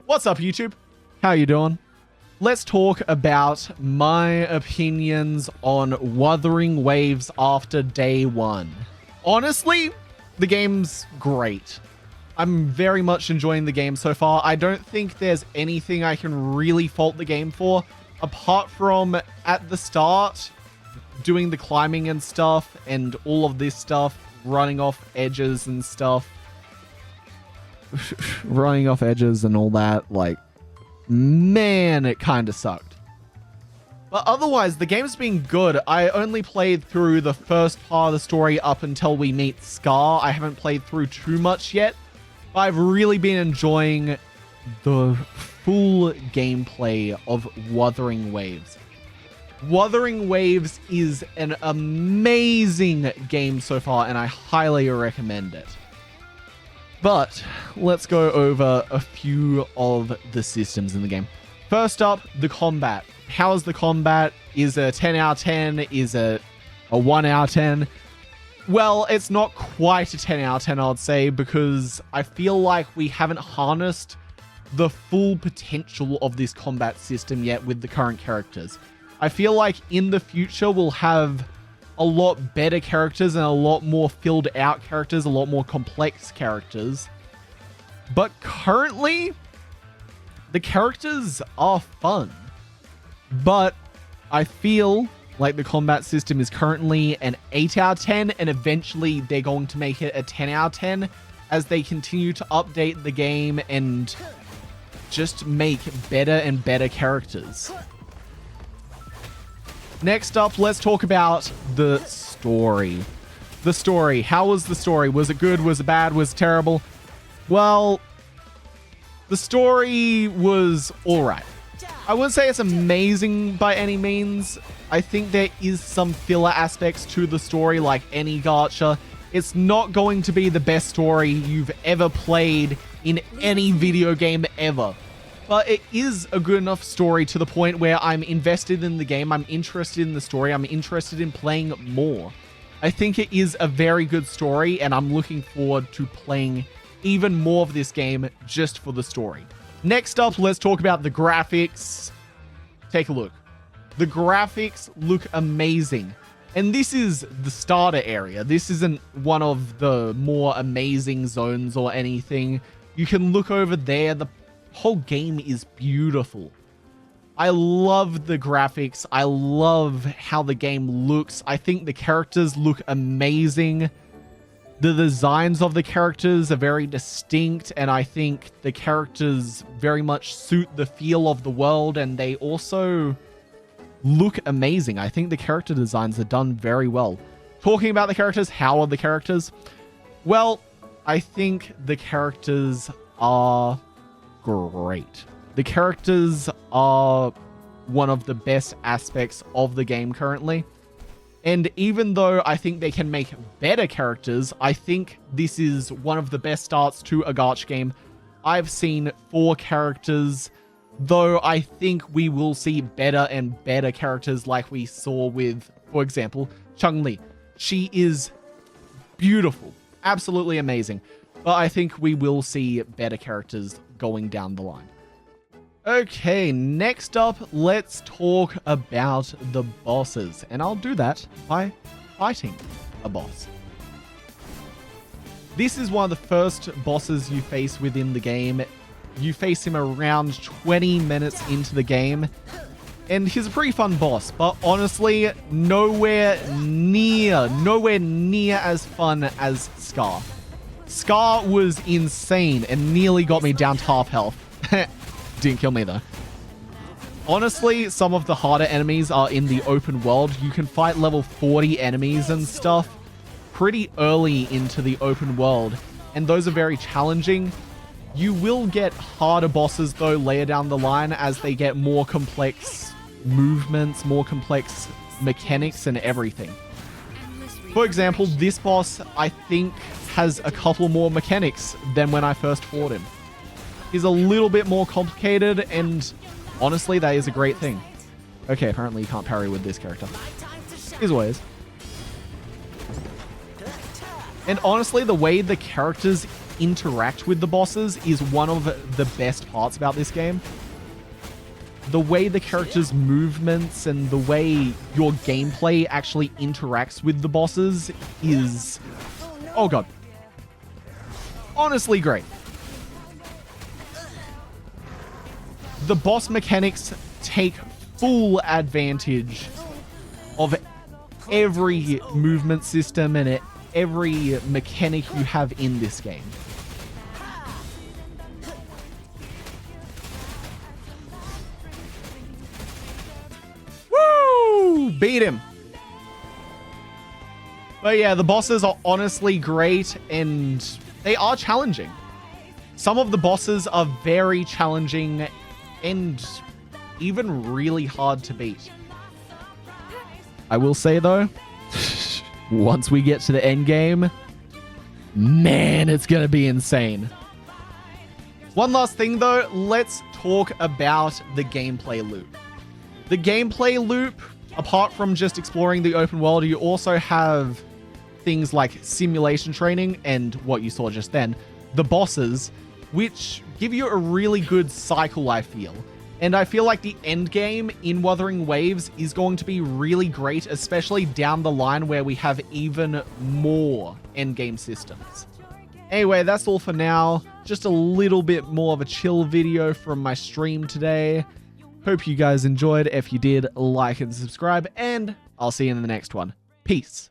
What's up, YouTube? How you doing? Let's talk about my opinions on Wuthering Waves after day one. Honestly, the game's great. I'm very much enjoying the game so far. I don't think there's anything I can really fault the game for, apart from at the start, doing the climbing and stuff, and all of this stuff, running off edges and stuff. Running off edges and all that, like, man, it kind of sucked. But otherwise, the game's been good. I only played through the first part of the story up until we meet Scar. I haven't played through too much yet. But I've really been enjoying the full gameplay of Wuthering Waves. Wuthering Waves is an amazing game so far, and I highly recommend it. But let's go over a few of the systems in the game. First up, the combat. How is the combat? Is it a 10 out of 10? Is it a 1 out of 10? Well, it's not quite a 10 out of 10, I'd say, because I feel like we haven't harnessed the full potential of this combat system yet with the current characters. I feel like in the future we'll have a lot better characters and a lot more filled out characters, a lot more complex characters. But currently, the characters are fun. But I feel like the combat system is currently an 8 out of 10, and eventually they're going to make it a 10 out of 10 as they continue to update the game and just make better and better characters. Next up, let's talk about the story. The story. How was the story? Was it good? Was it bad? Was it terrible? Well, the story was alright. I wouldn't say it's amazing by any means. I think there is some filler aspects to the story like any gacha. It's not going to be the best story you've ever played in any video game ever. But it is a good enough story to the point where I'm invested in the game. I'm interested in the story. I'm interested in playing more. I think it is a very good story, and I'm looking forward to playing even more of this game just for the story. Next up, let's talk about the graphics. Take a look. The graphics look amazing. And this is the starter area. This isn't one of the more amazing zones or anything. You can look over there. The whole game is beautiful. I love the graphics. I love how the game looks. I think the characters look amazing. The designs of the characters are very distinct, and I think the characters very much suit the feel of the world, and they also look amazing. I think the character designs are done very well. Talking about the characters, how are the characters? Well, I think the characters are great. The characters are one of the best aspects of the game currently. And even though I think they can make better characters, I think this is one of the best starts to a gacha game I've seen for characters, though I think we will see better and better characters like we saw with, for example, Chun-Li. She is beautiful, absolutely amazing, but I think we will see better characters going down the line. Okay, next up, let's talk about the bosses, and I'll do that by fighting a boss. This is one of the first bosses you face within the game. You face him around 20 minutes into the game, and he's a pretty fun boss, but honestly, nowhere near as fun as Scar. Scar was insane and nearly got me down to half health. Didn't kill me though. Honestly, some of the harder enemies are in the open world. You can fight level 40 enemies and stuff pretty early into the open world, and those are very challenging. You will get harder bosses though later down the line as they get more complex movements, more complex mechanics and everything. For example, this boss I think has a couple more mechanics than when I first fought him. He's a little bit more complicated, and honestly, that is a great thing. Okay, apparently you can't parry with this character. His ways. And honestly, the way the characters interact with the bosses is one of the best parts about this game. The way the characters' movements and the way your gameplay actually interacts with the bosses is, oh god, honestly great. The boss mechanics take full advantage of every movement system and every mechanic you have in this game. Woo! Beat him. But yeah, the bosses are honestly great and they are challenging. Some of the bosses are very challenging and even really hard to beat. I will say though, once we get to the end game, man, it's gonna be insane. One last thing though, let's talk about the gameplay loop. The gameplay loop, apart from just exploring the open world, you also have things like simulation training and what you saw just then, the bosses, which give you a really good cycle, I feel. And I feel like the end game in Wuthering Waves is going to be really great, especially down the line where we have even more end game systems. Anyway, that's all for now. Just a little bit more of a chill video from my stream today. Hope you guys enjoyed. If you did, like and subscribe, and I'll see you in the next one. Peace.